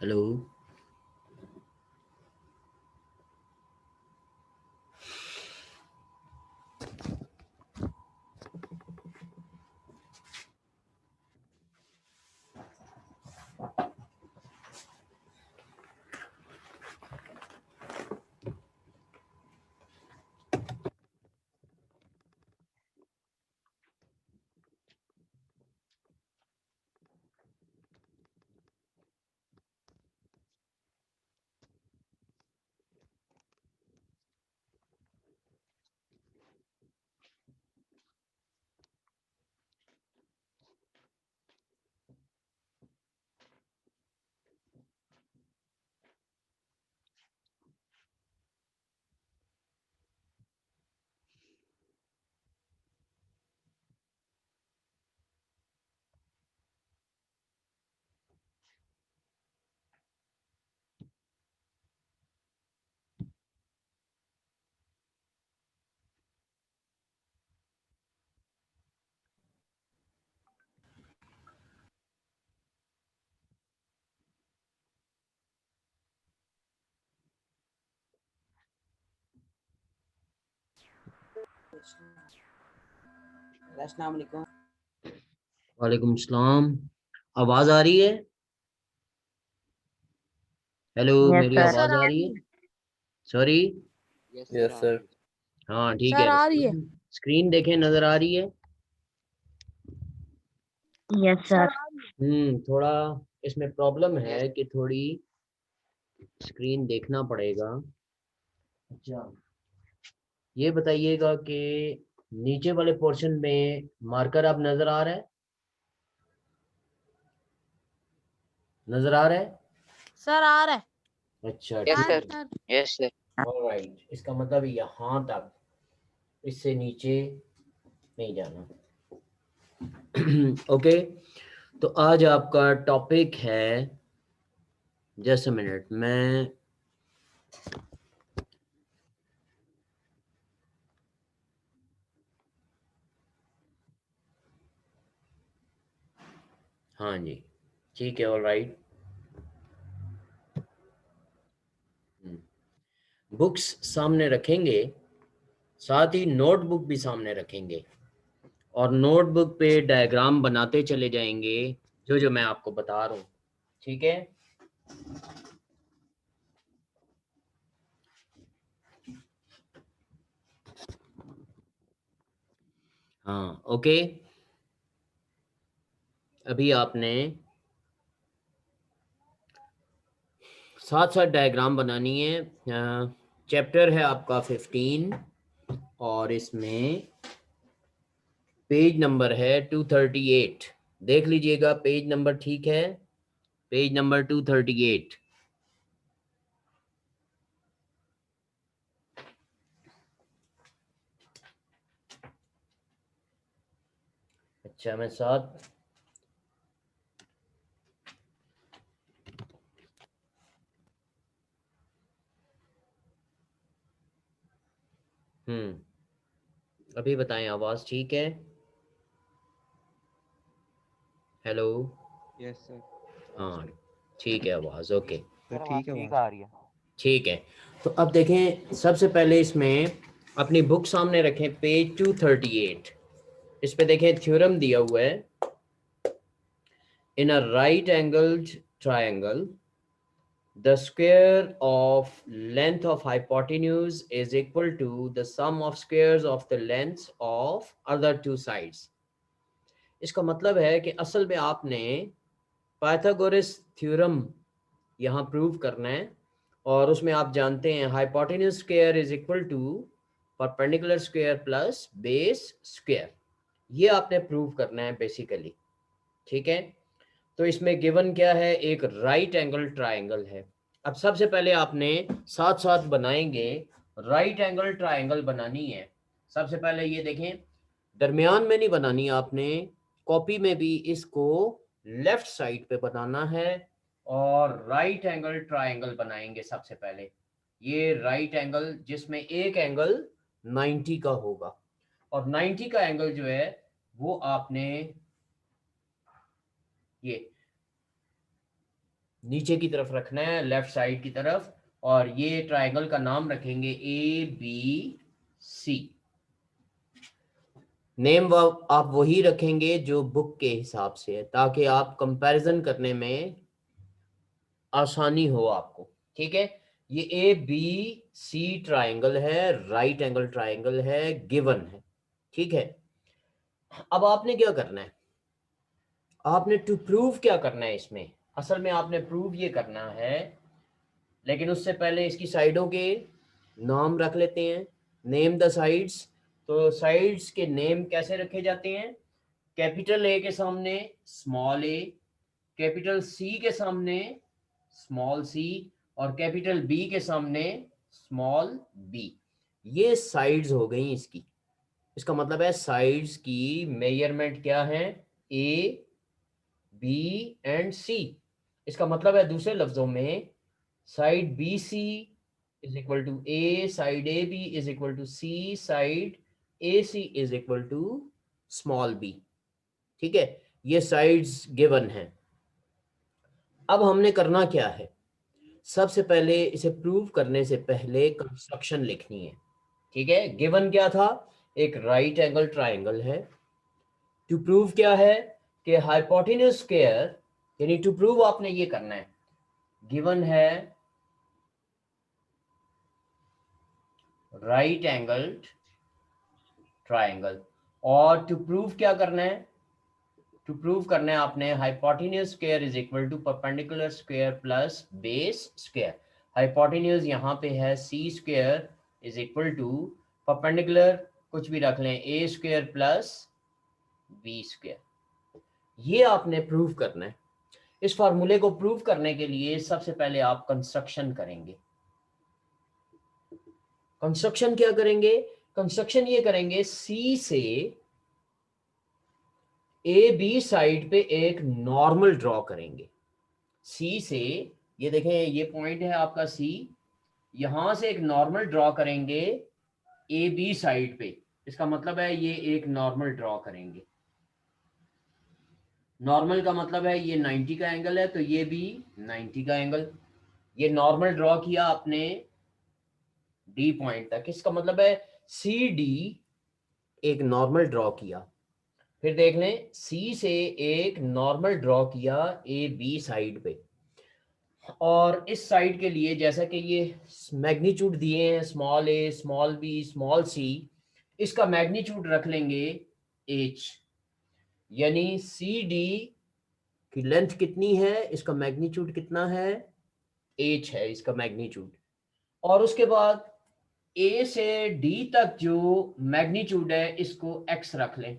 Hello. अस्सलाम वालेकुम। वालेकुम सलाम। आवाज आ रही है? हेलो, यस मेरी सर। आवाज आ रही है? सॉरी। Yes sir. हाँ ठीक सर है। आ रही है। स्क्रीन देखें, नजर आ रही है? Yes sir. थोड़ा इसमें प्रॉब्लम है कि थोड़ी स्क्रीन देखना पड़ेगा। अच्छा, ये बताइएगा कि नीचे वाले पोर्शन में मार्कर अब नजर आ रहा है? नजर आ रहा है? सर आ रहा है। अच्छा यस ठीक सर। है। Yes sir. ऑलराइट, इसका मतलब यहाँ तक, इससे नीचे नहीं जाना। ओके। तो आज आपका टॉपिक है, जस्ट अ मिनट, मैं हाँ जी, ठीक है, ऑलराइट। बुक्स सामने रखेंगे, साथ ही नोटबुक भी सामने रखेंगे, और नोटबुक पे डायग्राम बनाते चले जाएंगे जो जो मैं आपको बता रहा हूँ। ठीक है? हाँ ओके। अभी आपने साथ साथ डायग्राम बनानी है। चैप्टर है आपका 15, और इसमें पेज नंबर है 238। देख लीजिएगा, पेज नंबर ठीक है? Page number 238। अच्छा, मैं साथ अभी बताएं, आवाज ठीक है? हेलो। Yes sir. हाँ ठीक है, आवाज ओके। सर ठीक है ठीक आ रही है। ठीक है। तो अब देखें, सबसे पहले इसमें अपनी बुक सामने रखें, पेज 238। इस पे देखें, थ्योरम दिया हुआ है। In a right angled triangle, the square of length of hypotenuse is equal to the sum of squares of the lengths of other two sides. इसका मतलब है कि असल में आपने पाइथागोरस थ्योरम यहाँ प्रूव करना है, और उसमें आप जानते हैं hypotenuse square is equal to perpendicular square plus base square. ये आपने प्रूव करना है बेसिकली। ठीक है? तो इसमें गिवन क्या है? एक राइट एंगल ट्रायंगल है। अब सबसे पहले आपने साथ साथ बनाएंगे, राइट एंगल ट्रायंगल बनानी है। सबसे पहले ये देखें, दरमियान में नहीं बनानी आपने, कॉपी में भी इसको लेफ्ट साइड पे बनाना है, और राइट एंगल ट्रायंगल बनाएंगे सबसे पहले। ये राइट एंगल जिसमें एक एंगल 90 का होगा, और 90 का एंगल जो है वो आपने ये नीचे की तरफ रखना है, लेफ्ट साइड की तरफ, और ये ट्राइंगल का नाम रखेंगे ABC। नेम आप वही रखेंगे जो बुक के हिसाब से है, ताकि आप कंपैरिजन करने में आसानी हो आपको। ठीक है, ये ABC ट्राइंगल है, राइट एंगल ट्राइंगल है, गिवन है। ठीक है, अब आपने क्या करना है, आपने टू प्रूव क्या करना है इसमें, असल में आपने प्रूव ये करना है, लेकिन उससे पहले इसकी साइडों के नाम रख लेते हैं। Name the sides. तो साइड्स के नेम कैसे रखे जाते हैं, कैपिटल ए के सामने स्मॉल ए, कैपिटल सी के सामने स्मॉल सी, और कैपिटल बी के सामने स्मॉल बी। ये साइड्स हो गई इसकी। इसका मतलब है साइड्स की मेजरमेंट क्या है, ए बी एंड सी। इसका मतलब है दूसरे लफ्जों में side B C is equal to A, side A B is equal to C, side A C is equal to small B. ठीक है, ये साइड्स गिवन है। अब हमने करना क्या है, सबसे पहले इसे प्रूव करने से पहले कंस्ट्रक्शन लिखनी है। ठीक है, गिवन क्या था, एक राइट एंगल ट्राइंगल है। टू प्रूव क्या है कि हाइपोटेन्यूज स्क्वायर, यानी टू प्रूव आपने ये करना है, गिवन है राइट एंगल्ड ट्राइंगल, और टू प्रूव क्या करना है, टू प्रूव करना है आपने hypotenuse square is equal to perpendicular square plus base square. Hypotenuse यहाँ पे है c square is equal to perpendicular कुछ भी रख लें a square plus b square. ये आपने प्रूव करना है। इस फार्मूले को प्रूव करने के लिए सबसे पहले आप कंस्ट्रक्शन करेंगे। कंस्ट्रक्शन क्या करेंगे, कंस्ट्रक्शन ये करेंगे, सी से ए बी साइड पे एक नॉर्मल ड्रॉ करेंगे। सी से, ये देखें ये पॉइंट है आपका सी, यहां से एक नॉर्मल ड्रॉ करेंगे ए बी साइड पे। इसका मतलब है ये एक नॉर्मल ड्रॉ करेंगे। नॉर्मल का मतलब है ये 90 का एंगल है, तो ये भी 90 का एंगल। ये नॉर्मल ड्रॉ किया आपने डी पॉइंट तक, इसका मतलब है सी डी एक नॉर्मल ड्रॉ किया। फिर देख लें, सी से एक नॉर्मल ड्रॉ किया ए बी साइड पे, और इस साइड के लिए जैसा कि ये मैग्नीट्यूड दिए हैं स्मॉल ए स्मॉल बी स्मॉल सी, इसका मैग्नीट्यूड रख लेंगे एच, यानी सी डी की लेंथ कितनी है, इसका मैग्नीट्यूड कितना है, एच है इसका मैग्नीट्यूड। और उसके बाद ए से डी तक जो मैग्नीट्यूड है इसको एक्स रख लें,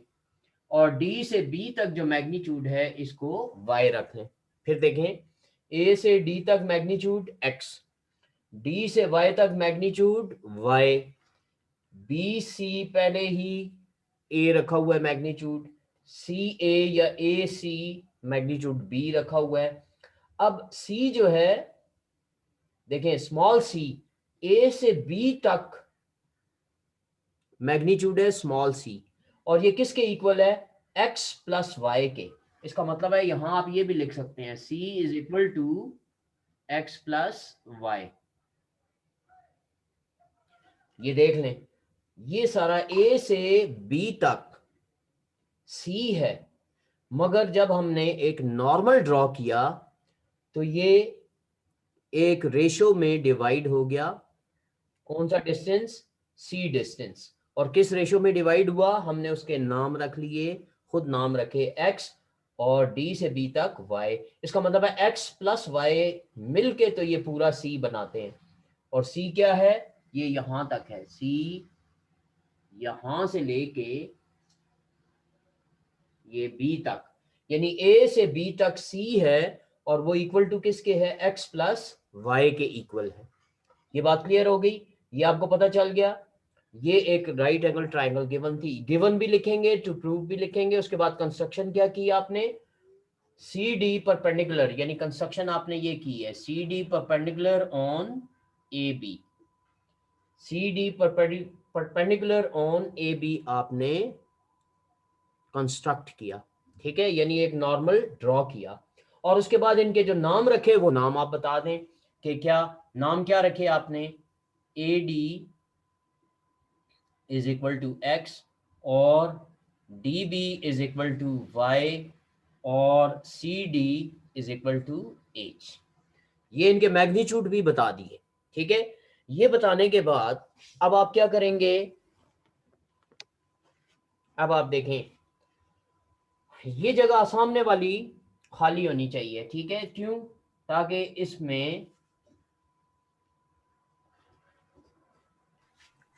और डी से बी तक जो मैग्नीट्यूड है इसको वाई रख लें। फिर देखें, ए से डी तक मैग्नीट्यूड एक्स, डी से वाई तक मैग्नीट्यूड वाई, बी सी पहले ही ए रखा हुआ है मैग्नीट्यूड, सी ए या ए सी मैग्नीट्यूड बी रखा हुआ है। अब सी जो है, देखें स्मॉल सी, ए से बी तक मैग्नीट्यूड है स्मॉल सी, और ये किसके इक्वल है, एक्स प्लस वाई के। इसका मतलब है यहां आप ये भी लिख सकते हैं c is equal to x plus y. ये देख लें, ये सारा ए से बी तक सी है, मगर जब हमने एक नॉर्मल ड्रॉ किया तो ये एक रेशो में डिवाइड हो गया। कौन सा डिस्टेंस, सी डिस्टेंस। और किस रेशो में डिवाइड हुआ, हमने उसके नाम रख लिए, खुद नाम रखे x, और d से b तक y। इसका मतलब है x प्लस y मिलके तो ये पूरा c बनाते हैं। और c क्या है, ये यहां तक है, c यहां से लेके ये b तक, यानी a से b तक c है, और वो इक्वल टू किसके है, x प्लस y के इक्वल है। ये बात क्लियर हो गई, ये आपको पता चल गया। ये एक राइट एंगल ट्राइंगल गिवन थी, गिवन भी लिखेंगे, टू प्रूव भी लिखेंगे। उसके बाद कंस्ट्रक्शन क्या की आपने, सी डी परपेंडिकुलर, यानी कंस्ट्रक्शन आपने ये की है, C D perpendicular on A B, C D perpendicular on A B आपने कंस्ट्रक्ट किया। ठीक है, यानी एक नॉर्मल ड्रॉ किया, और उसके बाद इनके जो नाम रखे वो नाम आप बता दें कि क्या नाम क्या रखे आपने, A D is equal to x और D B is equal to y और C D is equal to h. ये इनके मैग्नीट्यूड भी बता दिए। ठीक है, ये बताने के बाद अब आप क्या करेंगे, अब आप देखें ये जगह सामने वाली खाली होनी चाहिए। ठीक है, क्यों, ताकि इसमें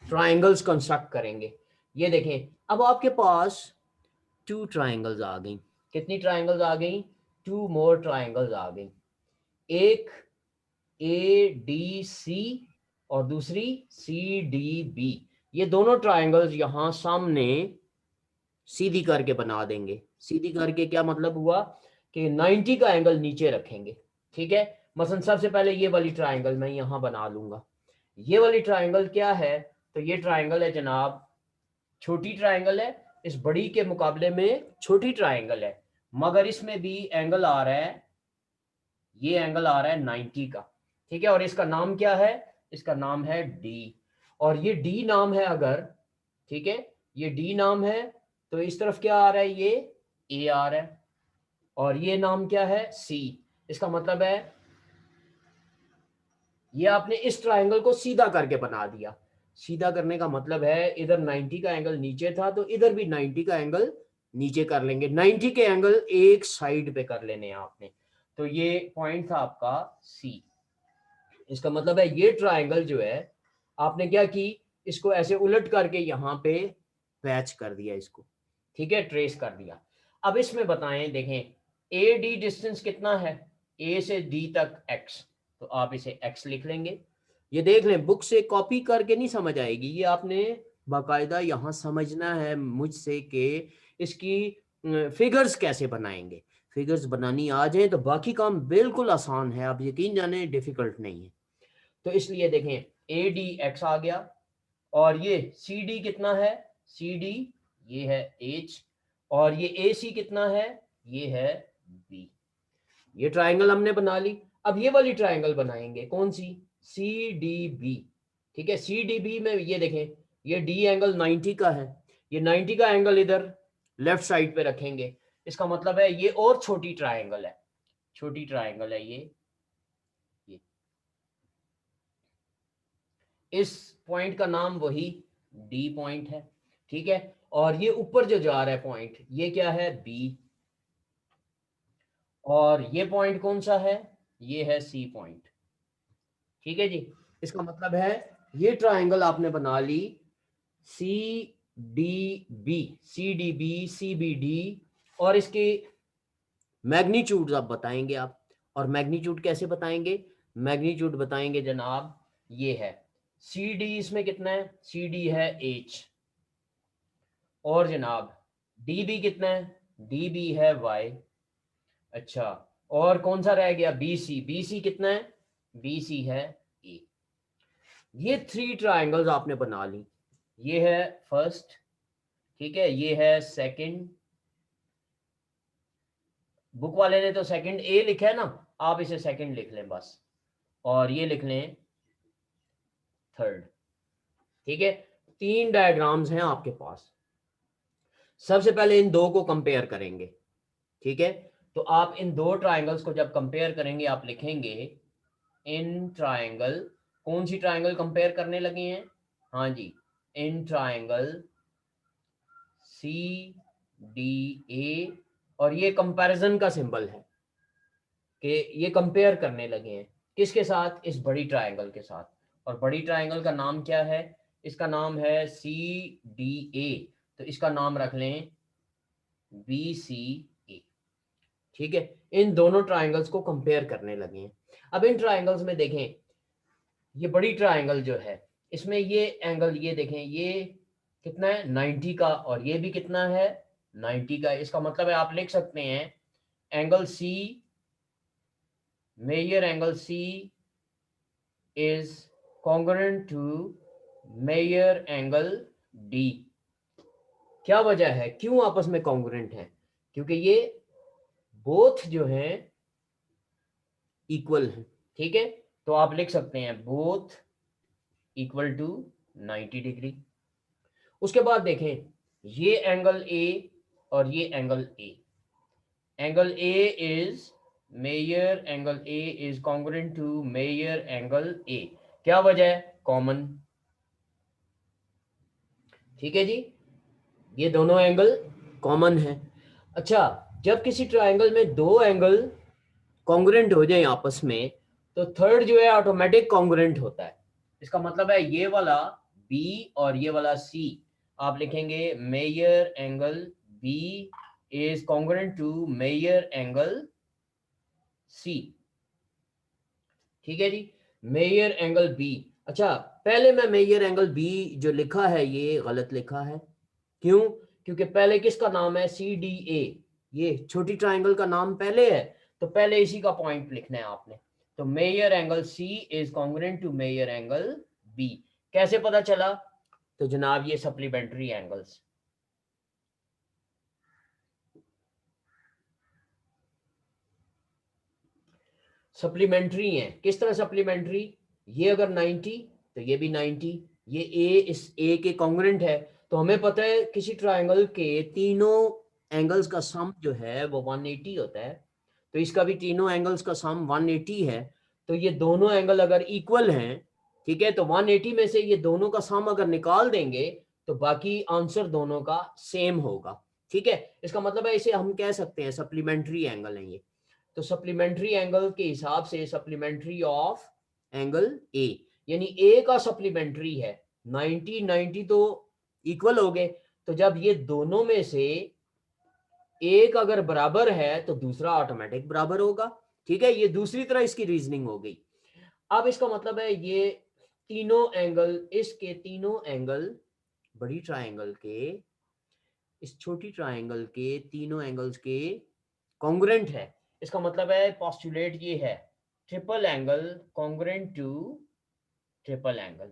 ट्रायंगल्स कंस्ट्रक्ट करेंगे। ये देखें अब आपके पास 2 ट्रायंगल्स आ गई। कितनी ट्रायंगल्स आ गई, 2 मोर ट्रायंगल्स आ गई। एक ए डी सी और दूसरी सी डी बी। ये दोनों ट्रायंगल्स यहां सामने सीधी करके बना देंगे। सीधी करके क्या मतलब हुआ कि 90 का एंगल नीचे रखेंगे। ठीक है, मसलन सबसे पहले ये वाली ट्रायंगल मैं यहां बना लूंगा। ये वाली ट्रायंगल क्या है, तो ये ट्रायंगल है जनाब, छोटी ट्रायंगल है, इस बड़ी के मुकाबले में छोटी ट्रायंगल है, मगर इसमें भी एंगल आ रहा है, ये एंगल आ रहा है 90 का। ठीक है, और इसका नाम क्या है, इसका नाम है डी। और ये डी नाम है अगर, ठीक है, ये डी नाम है, तो इस तरफ क्या आ रहा है, ये ए आ रहा है, और ये नाम क्या है, सी। इसका मतलब है ये आपने इस ट्रायंगल को सीधा करके बना दिया। सीधा करने का मतलब है इधर 90 का एंगल नीचे था तो इधर भी 90 का एंगल नीचे कर लेंगे। 90 के एंगल एक साइड पे कर लेने हैं आपने। तो ये पॉइंट था आपका सी। इसका मतलब है ये ट्रायंगल जो है आपने क्या की, इसको ऐसे उलट करके यहाँ पे पैच कर दिया इसको। ठीक है, ट्रेस कर दिया। अब इसमें बताएं, देखें ए डी डिस्टेंस कितना है, ए से डी तक एक्स, तो आप इसे एक्स लिख लेंगे। ये देख लें, बुक से कॉपी करके नहीं समझ आएगी, ये आपने बाकायदा यहाँ समझना है मुझसे कि इसकी फिगर्स कैसे बनाएंगे। फिगर्स बनानी आ जाए तो बाकी काम बिल्कुल आसान है, आप यकीन जाने डिफिकल्ट नहीं है। तो इसलिए देखें ए डी एक्स आ गया, और ये सी डी कितना है, सी डी ये है एच, और ये ए सी कितना है, ये है बी। ये ट्रायंगल हमने बना ली। अब ये वाली ट्रायंगल बनाएंगे, कौन सी, सी डी बी। ठीक है, सी डी बी में ये देखें ये डी एंगल 90 का है, ये 90 का एंगल इधर लेफ्ट साइड पे रखेंगे। इसका मतलब है ये और छोटी ट्रायंगल है, छोटी ट्रायंगल है ये इस पॉइंट का नाम वही डी पॉइंट है। ठीक है, और ये ऊपर जो जा रहा है पॉइंट ये क्या है, बी, और ये पॉइंट कौन सा है, ये है सी पॉइंट। ठीक है जी, इसका मतलब है ये ट्रायंगल आपने बना ली C D B, C D B, C B D, और इसके मैग्नीट्यूड आप बताएंगे आप। और मैग्नीट्यूड कैसे बताएंगे, मैग्नीट्यूड बताएंगे जनाब, ये है सी डी, इसमें कितना है, सी डी है एच, और जनाब डी बी कितना है, डी बी है वाई। अच्छा, और कौन सा रह गया, बी सी, बी सी कितना है, बी सी है ए। ये 3 ट्रायंगल्स आपने बना ली। ये है फर्स्ट, ठीक है, ये है सेकंड, बुक वाले ने तो सेकंड ए लिखा है ना, आप इसे सेकंड लिख लें बस, और ये लिख लें थर्ड। ठीक है, 3 डायग्राम्स हैं आपके पास। सबसे पहले इन दो को कंपेयर करेंगे। ठीक है, तो आप इन दो ट्रायंगल्स को जब कंपेयर करेंगे आप लिखेंगे इन ट्रायंगल, कौन सी ट्रायंगल कंपेयर करने लगे हैं, हाँ जी, इन ट्रायंगल सी डी ए, और ये कंपैरिजन का सिंबल है कि ये कंपेयर करने लगे हैं किसके साथ, इस बड़ी ट्रायंगल के साथ। और बड़ी ट्रायंगल का नाम क्या है, इसका नाम है सी डी ए, तो इसका नाम रख लें बी सी ए। ठीक है, इन दोनों ट्रायंगल्स को कंपेयर करने लगे हैं। अब इन ट्रायंगल्स में देखें, ये बड़ी ट्रायंगल जो है इसमें ये एंगल ये देखें, ये कितना है 90 का, और ये भी कितना है 90 का। इसका मतलब है आप लिख सकते हैं angle C, measure angle C is congruent to measure angle D. क्या वजह है, क्यों आपस में कॉन्ग्रुएंट है, क्योंकि ये बोथ जो हैं इक्वल हैं, ठीक है। तो आप लिख सकते हैं बोथ इक्वल टू 90 डिग्री। उसके बाद देखें ये एंगल ए और ये angle A, angle A is measure angle A is congruent to measure angle A. क्या वजह है? कॉमन, ठीक है जी, ये दोनों एंगल कॉमन है। अच्छा, जब किसी ट्रायंगल में दो एंगल कॉन्ग्रुएंट हो जाए आपस में तो थर्ड जो है ऑटोमेटिक कॉन्ग्रुएंट होता है। इसका मतलब है ये वाला बी और ये वाला सी, आप लिखेंगे measure angle B is congruent to measure angle C, ठीक है जी, मेजर एंगल बी। अच्छा, पहले मैं मेजर एंगल बी जो लिखा है ये गलत लिखा है। क्यों? क्योंकि पहले किसका नाम है? सी डी ए, ये छोटी ट्राइंगल का नाम पहले है, तो पहले इसी का पॉइंट लिखना है आपने। तो measure angle C is congruent to measure angle B. कैसे पता चला? तो जनाब ये सप्लीमेंट्री एंगल्स, सप्लीमेंट्री हैं। किस तरह सप्लीमेंट्री? ये अगर 90 तो ये भी 90, ये ए इस ए के कॉन्ग्रुएंट है। तो हमें पता है किसी ट्रायंगल के तीनों एंगल्स का सम जो है वो 180 होता है, तो इसका भी तीनों एंगल्स का सम 180 है। तो ये दोनों एंगल अगर इक्वल हैं, ठीक है, तो 180 में से ये दोनों का सम अगर निकाल देंगे तो बाकी आंसर दोनों का सेम होगा, ठीक है। इसका मतलब है इसे हम कह सकते हैं सप्लीमेंट्री एंगल है ये। तो सप्लीमेंट्री एंगल के हिसाब से सप्लीमेंट्री ऑफ एंगल ए, यानी ए का सप्लीमेंट्री है 90 90 तो इक्वल हो गए। तो जब ये दोनों में से एक अगर बराबर है तो दूसरा ऑटोमेटिक बराबर होगा, ठीक है। ये दूसरी तरह इसकी रीजनिंग हो गई। अब इसका मतलब है ये तीनों एंगल, इसके तीनों एंगल बड़ी ट्रायंगल के इस छोटी ट्रायंगल के तीनों एंगल्स के कॉन्ग्रुएंट है। इसका मतलब है पोस्टुलेट ये है triple angle congruent to triple angle,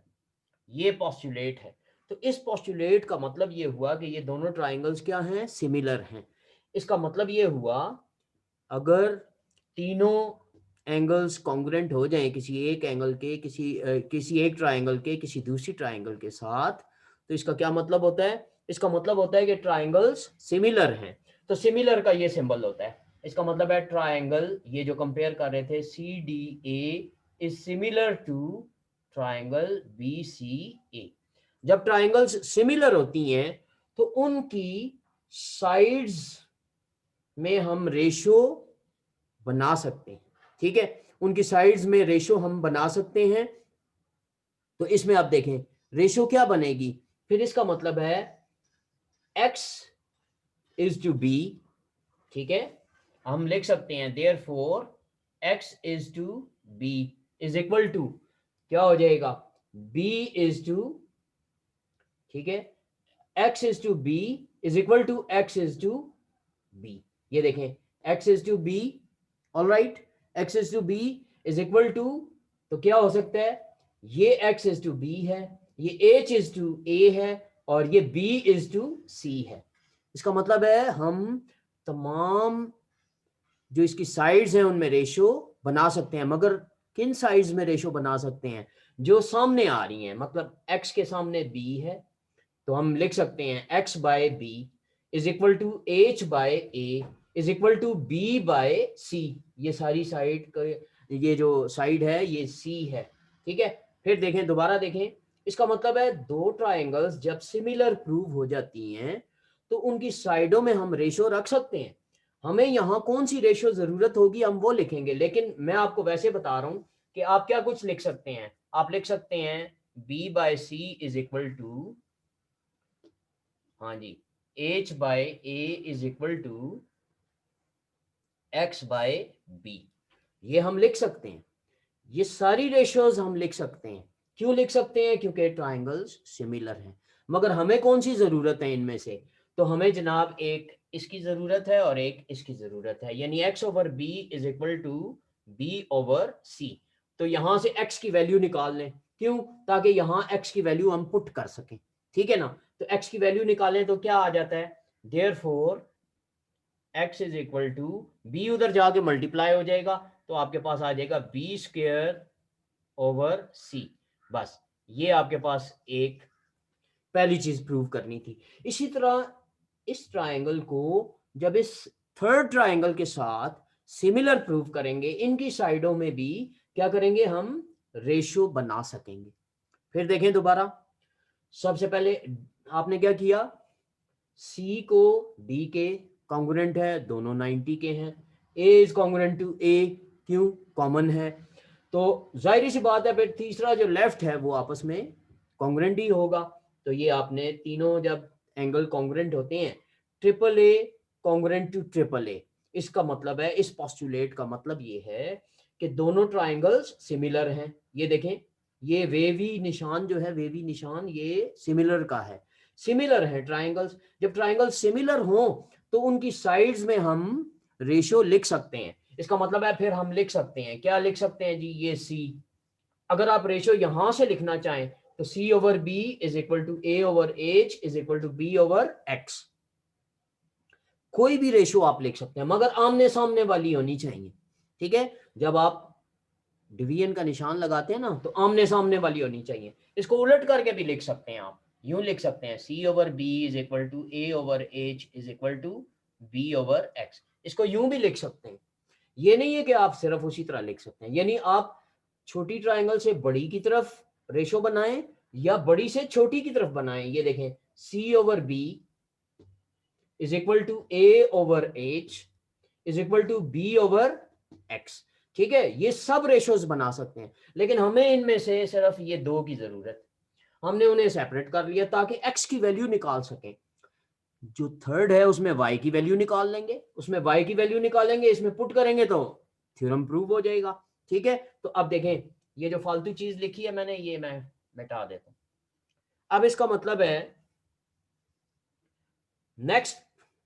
ये पोस्टुलेट है। तो इस पोस्टुलेट का मतलब ये हुआ कि ये दोनों ट्रायंगल्स क्या हैं? सिमिलर हैं। इसका मतलब ये हुआ अगर तीनों एंगल्स कॉन्ग्रुएंट हो जाएं किसी एक एंगल के किसी एक ट्रायंगल के किसी दूसरी ट्रायंगल के साथ, तो इसका क्या मतलब होता है? इसका मतलब होता है कि ट्रायंगल्स सिमिलर हैं। तो सिमिलर का ये सिंबल होता है। इसका मतलब है ट्रायंगल, ये जो कंपेयर कर रहे थे C D A is similar to triangle B C A. जब ट्रायंगल्स सिमिलर होती हैं तो उनकी साइड्स में हम रेशो बना सकते हैं, ठीक है, उनकी साइड्स में रेशो हम बना सकते हैं। तो इसमें आप देखें रेशो क्या बनेगी, फिर इसका मतलब है x इज टू बी, ठीक है, हम लिख सकते हैं therefore x is to b is equal to क्या हो जाएगा? b इज टू, ठीक है, x is to b is equal to x is to b। ये देखें x is to b, alright, x is to b is equal to, तो क्या हो सकता है? ये x इज टू b है, ये h इज टू a है और ये b इज टू c है। इसका मतलब है हम तमाम जो इसकी साइड्स हैं उनमें रेशो बना सकते हैं, मगर किन साइड्स में रेशो बना सकते हैं? जो सामने आ रही हैं, मतलब x के सामने b है तो हम लिख सकते हैं x by b is equal to h by a is equal to b by c। ये सारी साइड का ये जो साइड है ये c है, ठीक है। फिर देखें, दोबारा देखें, इसका मतलब है दो ट्रायंगल्स जब सिमिलर प्रूव हो जाती हैं तो उनकी साइडों में हम रेशो रख सकते हैं। हमें यहाँ कौन सी रेशो जरूरत होगी हम वो लिखेंगे, लेकिन मैं आपको वैसे बता रहा हूँ कि आप क्या कुछ लिख सकते हैं। आप लिख सकते हैं b by c is equal to, हाँ जी, h by a is equal to x by b। ये हम लिख सकते हैं, ये सारी रेशियोज हम लिख सकते हैं। क्यों लिख सकते हैं? क्योंकि ट्रायंगल्स सिमिलर हैं। मगर हमें कौन सी जरूरत है इनमें से? तो हमें जनाब एक इसकी जरूरत है और एक इसकी जरूरत है, यानी x over b is equal to b over c। तो यहां से x की वैल्यू निकाल लें, क्यों? ताकि यहां x की वैल्यू हम पुट कर सकें, ठीक है ना। तो x की वैल्यू निकालें तो क्या आ जाता है? Therefore x is equal to b, उधर जाके मल्टीप्लाई हो जाएगा, तो आपके पास आ जाएगा बी स्क्वायर ओवर सी। बस ये आपके पास एक पहली चीज प्रूव करनी थी। इसी तरह इस ट्रायंगल को जब इस थर्ड ट्रायंगल के साथ सिमिलर प्रूव करेंगे, इनकी साइडों में भी क्या करेंगे, हम रेशो बना सकेंगे। फिर देखें दोबारा, सबसे पहले आपने क्या किया, सी को डी के कॉन्ग्रुएंट है, दोनों 90 के हैं, ए इज कॉन्ग्रुएंट टू ए, क्यों, कॉमन है, तो जाहिर सी बात है फिर तीसरा जो लेफ्ट है वो आपस में कॉन्ग्रुएंट ही होगा। तो ये आपने तीनों जब एंगल कॉन्ग्रुएंट होते हैं, triple A congruent to triple A, इसका मतलब है, इस पोस्टुलेट का मतलब ये है कि दोनों ट्राइंगल्स सिमिलर हैं। ये देखें, ये वेवी निशान जो है, वेवी निशान ये सिमिलर का है, सिमिलर है ट्राइंगल्स। जब ट्राइंगल सिमिलर हो तो उनकी साइड्स में हम रेशियो लिख सकते हैं। इसका मतलब है फिर हम लिख सकते हैं, क्या लिख सकते हैं जी, ये सी, अगर आप रेशियो यहां से लिखना चाहें तो c over b is equal to a over h is equal to b over x. कोई भी रेशियो आप लिख सकते हैं, मगर आमने सामने वाली होनी चाहिए। ठीक है, जब आप डिवीजन का निशान लगाते हैं ना तो आमने सामने वाली होनी चाहिए। इसको उलट करके भी लिख सकते हैं, आप यूं लिख सकते हैं, c over b is equal to a over h is equal to b over x. इसको यूं भी लिख सकते हैं। ये नहीं है कि आप सिर्फ उसी तरह लिख सकते हैं, यानी आप छोटी ट्राइंगल से बड़ी की तरफ रेशो बनाएं या बड़ी से छोटी की तरफ बनाएं। ये देखें, c over b is equal to a over h is equal to b over x. ठीक है, ये सब रेशोज बना सकते हैं, लेकिन हमें इनमें से सिर्फ ये दो की जरूरत, हमने उन्हें सेपरेट कर लिया ताकि एक्स की वैल्यू निकाल सकें। जो थर्ड है उसमें y की वैल्यू निकाल लेंगे, उसमें y की वैल्यू निकालेंगे, इसमें पुट करेंगे तो थ्योरम प्रूव हो जाएगा। ठीक है, तो अब देखें, ये जो फालतू चीज लिखी है मैंने, ये मैं मिटा देता हूं। अब इसका मतलब है नेक्स्ट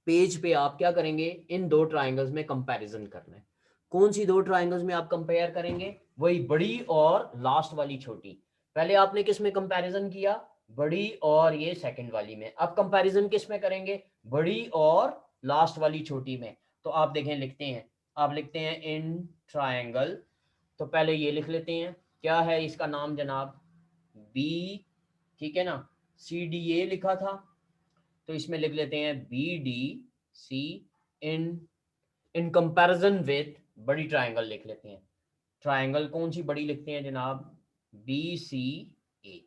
पेज पे आप क्या करेंगे, इन दो ट्राइंगल्स में कंपैरिजन करना है। कौन सी दो ट्राइंगल्स में आप कंपेयर करेंगे, वही बड़ी और लास्ट वाली छोटी। पहले आपने किस में कंपैरिजन किया, बड़ी और ये सेकंड वाली में। अब कंपैरिजन किस में करेंगे, बड़ी और लास्ट वाली छोटी में। तो आप देखें, लिखते हैं, आप लिखते हैं इन ट्रायंगल, तो पहले ये लिख लेते हैं, क्या है इसका नाम जनाब, बी, ठीक है ना, सी डी ए लिखा था, तो इसमें लिख लेते हैं B D C in in comparison with बड़ी ट्रायंगल लिख लेते हैं। ट्रायंगल कौन सी बड़ी लिखते हैं जनाब, बी सी ए।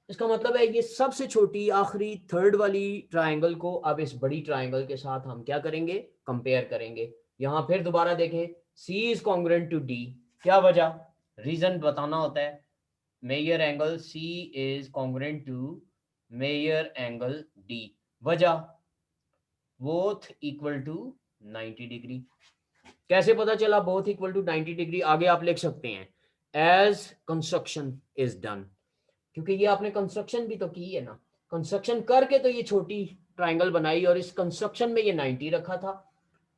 इसका मतलब है ये सबसे छोटी आखिरी थर्ड वाली ट्रायंगल को अब इस बड़ी ट्रायंगल के साथ हम क्या करेंगे, कंपेयर करेंगे। यहां फिर दोबारा देखें, C is congruent to D, क्या वजह, रीजन बताना होता है। Measure angle C is congruent to measure angle D, वजह बोथ इक्वल टू 90 डिग्री। कैसे पता चला बोथ इक्वल टू 90 डिग्री, आगे आप लिख सकते हैं एज कंस्ट्रक्शन इज डन, क्योंकि ये आपने कंस्ट्रक्शन भी तो की है ना, कंस्ट्रक्शन करके तो ये छोटी ट्राइंगल बनाई और इस कंस्ट्रक्शन में ये 90 रखा था,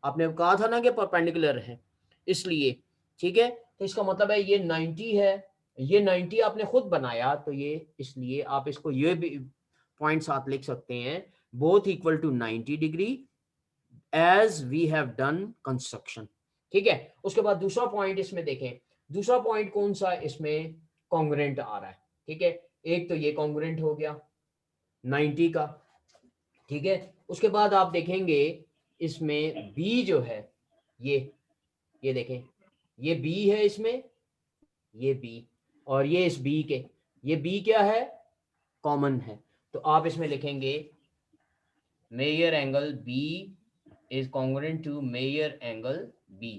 आपने कहा था ना कि परपेंडिकुलर है इसलिए। ठीक है, तो इसका मतलब है ये 90 है, ये 90 आपने खुद बनाया, तो ये इसलिए आप इसको ये भी पॉइंट साथ लिख सकते हैं, both equal to 90 degree as we have done construction. ठीक है, उसके बाद दूसरा पॉइंट इसमें देखें, दूसरा पॉइंट कौन सा इसमें कॉन्ग्रुएंट आ रहा है। ठीक है, एक तो ये कॉन्ग्रुएंट हो गया 90 का। ठीक है, उसके बाद आप देखेंगे इसमें बी जो है, ये देखें, ये बी है इसमें, ये बी और ये इस बी के, ये बी क्या है, कॉमन है। तो आप इसमें लिखेंगे measure angle B is congruent to measure angle B.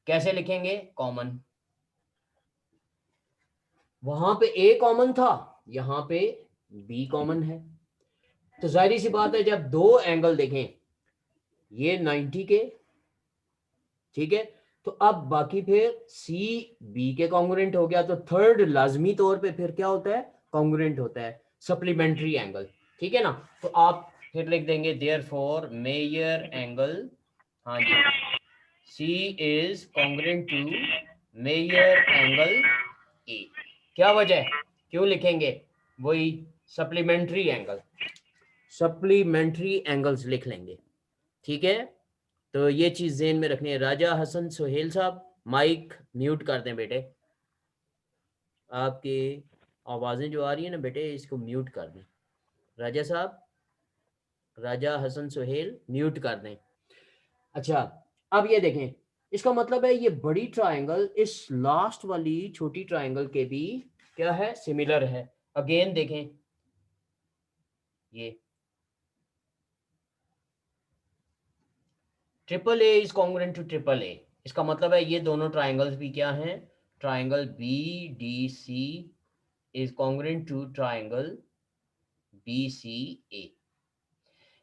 कैसे लिखेंगे, कॉमन, वहां पे ए कॉमन था, यहां पे बी कॉमन है, तो जाहिर सी बात है जब दो एंगल देखें, ये 90 के, ठीक है, तो अब बाकी फिर सी बी के कॉन्ग्रुएंट हो गया, तो थर्ड लाजमी तौर पे फिर क्या होता है, कॉन्ग्रुएंट होता है, सप्लीमेंट्री एंगल। ठीक है ना, तो आप फिर लिख देंगे देयरफॉर मेजर एंगल, हाँ जी, C is congruent to measure angle A. क्या वजह, क्यों लिखेंगे, वही सप्लीमेंट्री एंगल, सप्लीमेंट्री एंगल्स लिख लेंगे। ठीक है, तो ये चीज ज़हन में रखनी है। राजा हसन सोहेल साहब, माइक म्यूट कर दें बेटे, आपकी आवाज़ें जो आ रही है ना बेटे इसको म्यूट कर दें। राजा साहब, राजा हसन सुहेल म्यूट कर दें। अच्छा, अब ये देखें, इसका मतलब है ये बड़ी ट्रायंगल इस लास्ट वाली छोटी ट्रायंगल के भी क्या है, सिमिलर है। अगेन देखें, ये triple A is congruent to triple A, इसका मतलब है ये दोनों ट्रायंगल्स भी क्या हैं, triangle B D C is congruent to triangle B C A.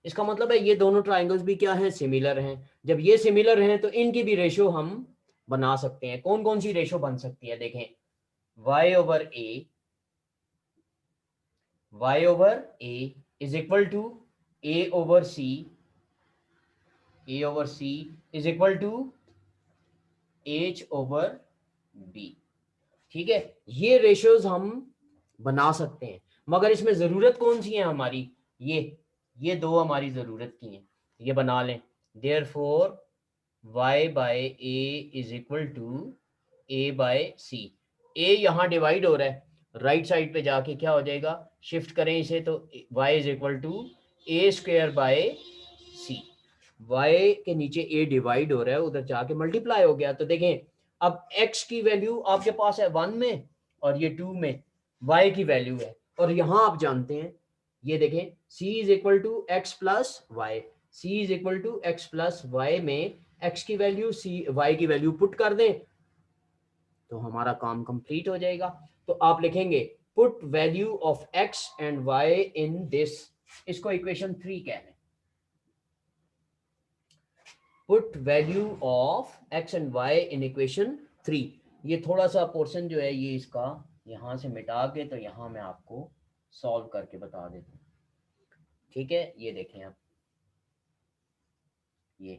इसका मतलब है ये दोनों ट्रायंगल्स भी क्या हैं, सिमिलर हैं। जब ये सिमिलर हैं तो इनकी भी रेशो हम बना सकते हैं। कौन कौन सी रेशो बन सकती है, देखें, y over a is equal to a over c is equal to h over b। ठीक है, ये रेशियोज हम बना सकते हैं, मगर इसमें जरूरत कौन सी है हमारी, ये दो हमारी जरूरत की हैं, ये बना लें। Therefore y by a is equal to a by c। a यहाँ डिवाइड हो रहा है, राइट साइड पे जाके क्या हो जाएगा, शिफ्ट करें इसे तो y is equal to a square by c। y के नीचे a डिवाइड हो रहा है, उधर जाके मल्टीप्लाई हो गया। तो देखें, अब x की वैल्यू आपके पास है 1 में और ये 2 में y की वैल्यू है, और यहाँ आप जानते हैं, ये देखें, c is equal to x plus y, c is equal to x plus y में x की वैल्यू y की वैल्यू पुट कर दें तो हमारा काम कंप्लीट हो जाएगा। तो आप लिखेंगे put value of x and y in this, इसको इक्वेशन 3 कह लें। Put value of x and y in equation 3। ये थोड़ा सा पोर्शन जो है ये इसका यहां से मिटा के तो यहां मैं आपको सॉल्व करके बता देता हूँ। ठीक है, ये देखें आप, ये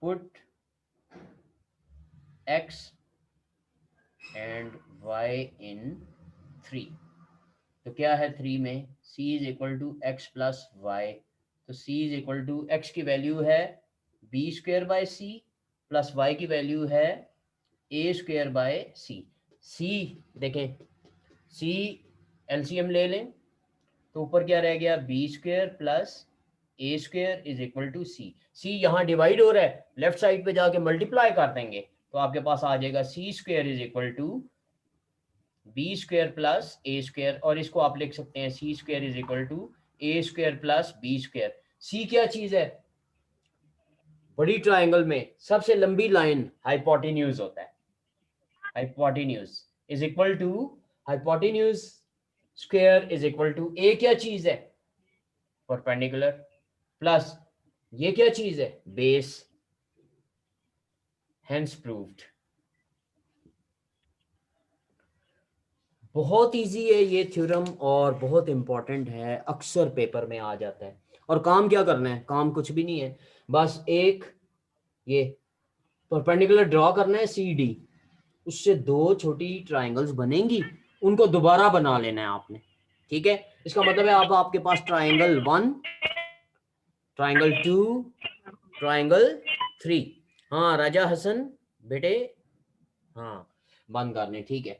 put x and y in 3, तो क्या है 3 में, c is equal to x plus y, तो c is equal to x की वैल्यू है B square by C plus y की वैल्यू है ए स्क्वेयर बाय सी। सी देखें, सी एलसीएम ले लें तो ऊपर क्या रह गया, b square plus A square is equal to c. C यहाँ डिवाइड हो रहा है, लेफ्ट साइड पे जाके मल्टीप्लाई कर देंगे तो आपके पास आ जाएगा C square is equal to B square plus A square, और इसको आप लिख सकते हैं C square is equal to A square plus B square. C क्या चीज है, बड़ी ट्राइंगल में सबसे लंबी लाइन हाइपोटेन्यूज होता है, hypotenuse is equal to hypotenuse square is equal to a क्या चीज है, परपेंडिकुलर, प्लस ये क्या चीज है, बेस, हेंस प्रूव्ड। बहुत इजी है ये थ्योरम और बहुत इंपॉर्टेंट है, अक्सर पेपर में आ जाता है। और काम क्या करना है, काम कुछ भी नहीं है, बस एक ये परपेंडिकुलर ड्रॉ करना है सी डी, उससे दो छोटी ट्राइंगल्स बनेंगी, उनको दोबारा बना लेना है आपने। ठीक है, इसका मतलब है अब आपके पास ट्राइंगल 1, ट्राइंगल 2, ट्राइंगल 3। हाँ राजा हसन बेटे, हाँ बंद करने, ठीक है,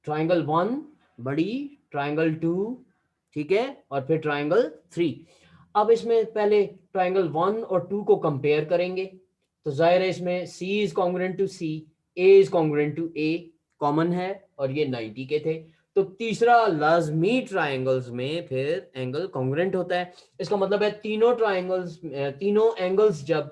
ट्राइंगल 1 बड़ी, ट्राइंगल 2 ठीक है, और फिर ट्राइंगल 3। अब इसमें पहले ट्राइंगल 1 और 2 को कंपेयर करेंगे, तो जाहिर है इसमें C is congruent to C, A is congruent to A, common है और ये 90 के थे। तो तीसरा लाजमी ट्राइंगल्स में फिर एंगल कॉन्ग्रुएंट होता है। इसका मतलब है तीनों ट्राइंगल्स, तीनों एंगल्स जब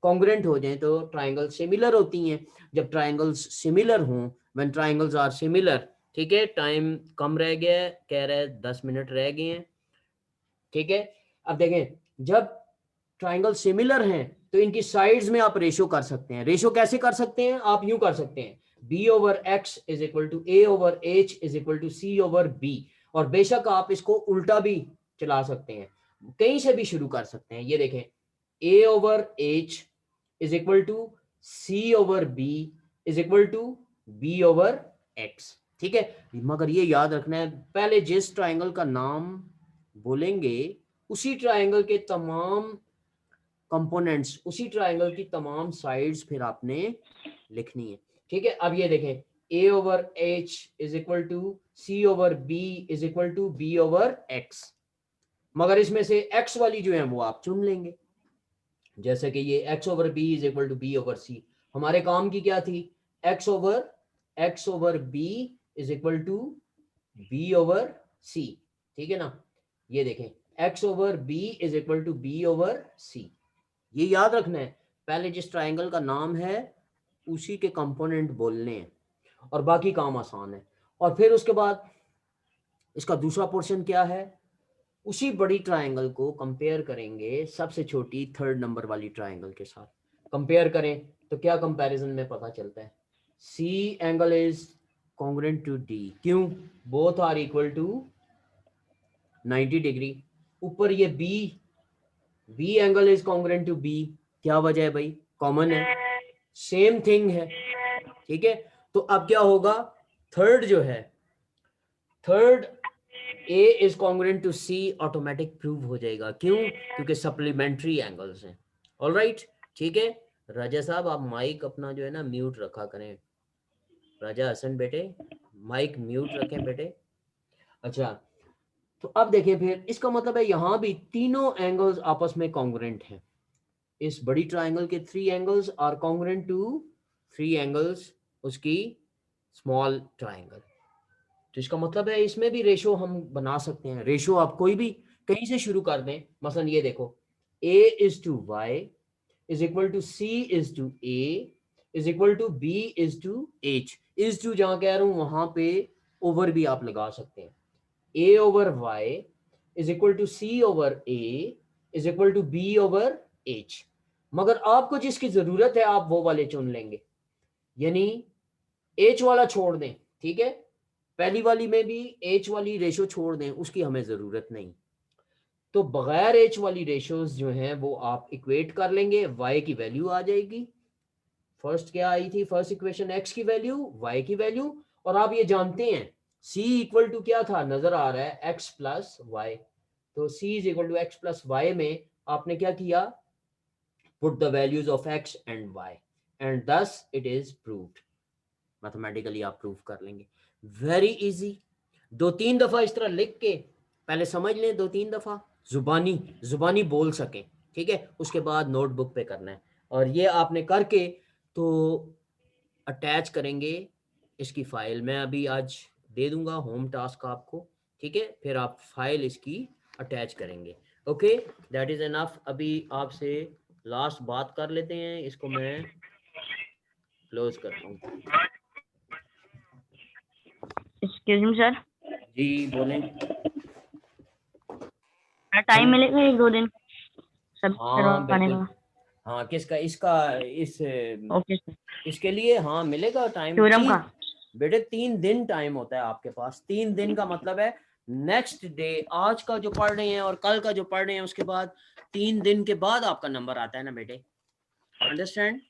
कॉन्ग्रुएंट हो जाएं तो ट्राइंगल सिमिलर होती हैं। जब ट्राइंगल्स सिमिलर हों, व्हेन ट्राइंगल्स आर सिमिलर, ठीक है, टाइम कम रह गया है, कह रहा है 10 मिनट रह गए हैं। ठीक है, अब देखें, जब ट्राइंगल सिमिलर हैं तो इनकी साइड्स में आप रेशो कर सकते हैं। रेशो कैसे कर सकते हैं, आप यूं कर सकते हैं, b over x is equal to a over h is equal to c over b, और बेशक आप इसको उल्टा भी चला सकते हैं, कहीं से भी शुरू कर सकते हैं। ये देखें, a over h is equal to c over b is equal to b over x। ठीक है, मगर ये याद रखना है, पहले जिस ट्राइंगल का नाम बोलेंगे उसी ट्राइंगल के तमाम कंपोनेंट्स, उसी ट्राइंगल की तमाम साइड्स फिर आपने लिखनी है। ठीक है, अब ये देखें a over h is equal to c over b is equal to b over x, मगर इसमें से x वाली जो है वो आप चुन लेंगे, जैसे कि ये x over b is equal to b over c। हमारे काम की क्या थी, x over b is equal to b over c। ठीक है ना, ये देखें x over b is equal to b over c। ये याद रखना है, पहले जिस ट्राइंगल का नाम है उसी के कंपोनेंट बोलने हैं और बाकी काम आसान है। और फिर उसके बाद इसका दूसरा पोर्शन क्या है, उसी बड़ी ट्राइंगल को कंपेयर करेंगे सबसे छोटी थर्ड नंबर वाली ट्राइंगल के साथ। कंपेयर करें तो क्या कंपैरिजन में पता चलता है, C angle is congruent to D, क्यों, both are equal to 90 degree. ऊपर ये B angle is congruent to B, क्या वजह है भाई, कॉमन है, सेम थिंग है। ठीक है, तो अब क्या होगा, थर्ड जो है, third A is congruent to C automatic prove हो जाएगा, क्यों, क्योंकि सप्लीमेंट्री एंगल्स हैं। ऑलराइट, ठीक है। राजा साहब आप माइक अपना जो है ना म्यूट रखा करें, राजा हसन बेटे माइक म्यूट रखें बेटे। अच्छा, तो अब देखिए फिर इसका मतलब है यहां भी तीनों एंगल्स आपस में कॉन्ग्रुएंट हैं। इस बड़ी ट्राइंगल के 3 angles are congruent to 3 angles उसकी स्मॉल ट्राइंगल। तो इसका मतलब है इसमें भी रेशो हम बना सकते हैं। रेशो आप कोई भी कहीं से शुरू कर दें, मसलन ये देखो a is to y is equal to c is to a is equal to b is to h। Is to जहां कह रहा हूं वहां पे ओवर भी आप लगा सकते हैं, a over y is equal to c over a is equal to b over h। मगर आपको जिसकी जरूरत है आप वो वाले चुन लेंगे, यानी h वाला छोड़ दें। ठीक है, पहली वाली में भी h वाली रेशो छोड़ दें, उसकी हमें जरूरत नहीं। तो बगैर h वाली रेशोज जो हैं वो आप इक्वेट कर लेंगे, y की वैल्यू आ जाएगी। फर्स्ट क्या आई थी, फर्स्ट इक्वेशन x की वैल्यू, y की वैल्यू, और आप ये जानते हैं c इक्वल टू क्या था, नजर आ रहा है x प्लस वाई। तो c is equal to x plus y में आपने क्या किया, put the values of x and y and thus it is proved. Mathematically आप प्रूव कर लेंगे, वेरी इजी। 2-3 दफा इस तरह लिख के पहले समझ लें, 2-3 दफा जुबानी जुबानी बोल सकें। ठीक है, उसके बाद नोटबुक पे करना है, और ये आपने करके तो अटैच करेंगे इसकी फाइल, मैं अभी आज दे दूंगा होम टास्क आपको। ठीक है, फिर आप फाइल इसकी अटैच करेंगे। Okay, that is enough. अभी आपसे लास्ट बात कर लेते हैं, इसको मैं क्लोज करता हूँ। एक्सक्यूज मी सर, जी बोलें। टाइम मिलेगा 1-2 दिन सब हाँ करवाने बिल्कुल, का? हाँ किसका, इसका इस ओके सर। इसके लिए हाँ मिलेगा टाइम। थ्योरम का? 3 बेटे 3 दिन टाइम होता है आपके पास। 3 दिन का मतलब है नेक्स्ट डे, आज का जो पढ़ रहे हैं और कल का जो पढ़ रहे हैं उसके बाद 3 दिन के बाद आपका नंबर आता है ना बेटे, अंडरस्टैंड?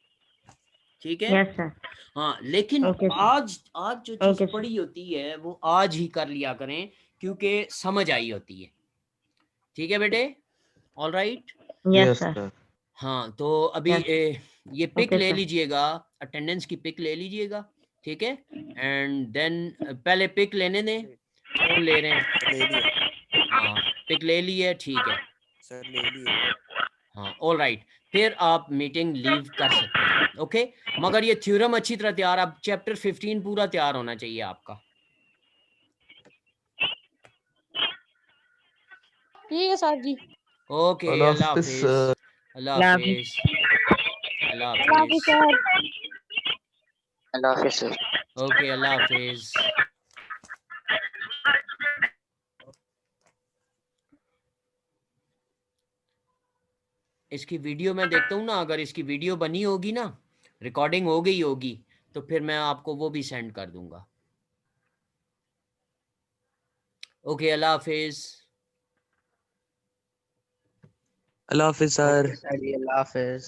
ठीक है, यस सर। हाँ लेकिन ओके सर। आज आज जो चीज ओके सर। पढ़ी होती है वो आज ही कर लिया करें, क्योंकि समझ आई होती है। ठीक है बेटे, all right. Yes yes sir. Sir. हाँ तो अभी यस। ये पिक ओके ले सर। लीजिएगा, अटेंडेंस की पिक ले लीजिएगा। ठीक है, एंड देन पहले पिक लेने दें, कौन ले रहे हैं? सर ले लिया। हाँ पिक ले ली है, ठीक है। सर ले लिया। हाँ ऑल राइट, फिर आप मीटिंग लीव कर सकते हैं। ओके, मगर ये थ्योरम अच्छी तरह तैयार, अब चैप्टर 15 पूरा तैयार होना चाहिए आपका। ठीक है सर जी। ओके, अल्लाह अल्लाह हाफिज हाफिज, सर। अल्लाह अल्लाह हाफिज, हाफिज। अल्लाह अल्लाह हाफिज हाफिज। सर। अल्लाह हाफिज सर। ओके, अल्लाह हाफिज। इसकी वीडियो मैं देखता हूँ ना, अगर इसकी वीडियो बनी होगी ना, रिकॉर्डिंग हो गई होगी, तो फिर मैं आपको वो भी सेंड कर दूंगा। ओके, अल्लाह हाफिज। अल्लाह हाफिज सर। अल्लाह हाफिज।